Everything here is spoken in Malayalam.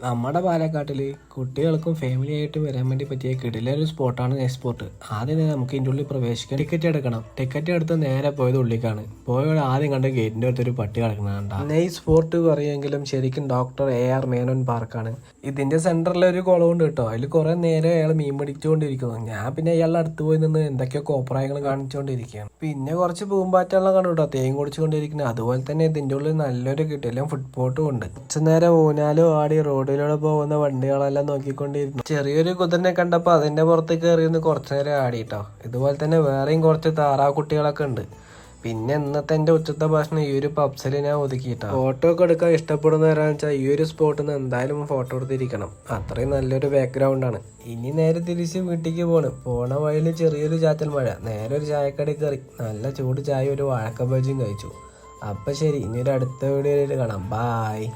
നമ്മുടെ പാലക്കാട്ടിൽ കുട്ടികൾക്കും ഫാമിലി ആയിട്ട് വരാൻ വേണ്ടി പറ്റിയ കിടിലൊരു സ്പോട്ടാണ് എക്സ്പോർട്ട്. ആദ്യം തന്നെ നമുക്ക് ഇതിൻ്റെ ഉള്ളിൽ പ്രവേശിക്കാൻ ടിക്കറ്റ് എടുക്കണം. ടിക്കറ്റ് എടുത്ത് നേരെ പോയത് ഉള്ളിലേക്കാണ്. പോയവിടെ ആദ്യം കണ്ട് ഗേറ്റിൻ്റെ അടുത്തൊരു പട്ടി കിടക്കുന്നതാണ്. നെയ് സ്പോർട്ട് പറയുമെങ്കിലും ശരിക്കും ഡോക്ടർ AR മേനോൻ പാർക്കാണ്. ഇതിന്റെ സെന്ററിൽ ഒരു കുളമുണ്ട് കേട്ടോ. അതിൽ കുറെ നേരം അയാൾ മീൻ പിടിച്ചുകൊണ്ടിരിക്കുന്നു. ഞാൻ പിന്നെ അയാളുടെ അടുത്ത് പോയി നിന്ന് എന്തൊക്കെയോ കോപ്രായങ്ങൾ കാണിച്ചുകൊണ്ടിരിക്കുകയാണ്. പിന്നെ കുറച്ച് പൂമ്പാറ്റെല്ലാം കണ്ടു കേട്ടോ, തേൻ കുടിച്ചുകൊണ്ടിരിക്കുന്നത്. അതുപോലെ തന്നെ ഇതിന്റെ ഉള്ളിൽ നല്ലൊരു കിട്ടില്ല ഫുഡ് പോട്ടും ഉണ്ട്. കുറച്ചു നേരം ഊനാലും ആടി റോഡിലൂടെ പോകുന്ന വണ്ടികളെല്ലാം നോക്കിക്കൊണ്ടിരുന്നു. ചെറിയൊരു കുതിരനെ കണ്ടപ്പോൾ അതിന്റെ പുറത്ത് കയറിയൊന്ന് കുറച്ചു നേരം ആടിട്ടോ. ഇതുപോലെ തന്നെ വേറെയും കുറച്ച് താറാക്കുട്ടികളൊക്കെ ഉണ്ട്. പിന്നെ ഇന്നത്തെ എൻ്റെ ഉച്ചത്തെ ഭക്ഷണം ഈ ഒരു പബ്സിൽ ഞാൻ ഒതുക്കിയിട്ടാ. ഫോട്ടോ ഒക്കെ എടുക്കാൻ ഇഷ്ടപ്പെടുന്നവരാണെന്ന് വെച്ചാൽ ഈ ഒരു സ്പോട്ടിൽ നിന്ന് എന്തായാലും ഫോട്ടോ എടുത്തിരിക്കണം. അത്രയും നല്ലൊരു ബാക്ക്ഗ്രൗണ്ടാണ്. ഇനി നേരെ തിരിച്ച് വീട്ടിലേക്ക് പോണ വഴിയിൽ ചെറിയൊരു ചാറ്റൽ മഴ. നേരെ ഒരു ചായക്കടയിൽ കയറി നല്ല ചൂട് ചായ ഒരു വാഴക്ക ബജിയും കഴിച്ചു. അപ്പം ശരി, ഇനി ഒരു അടുത്ത വീഡിയോയിൽ കാണാം. ബായ്.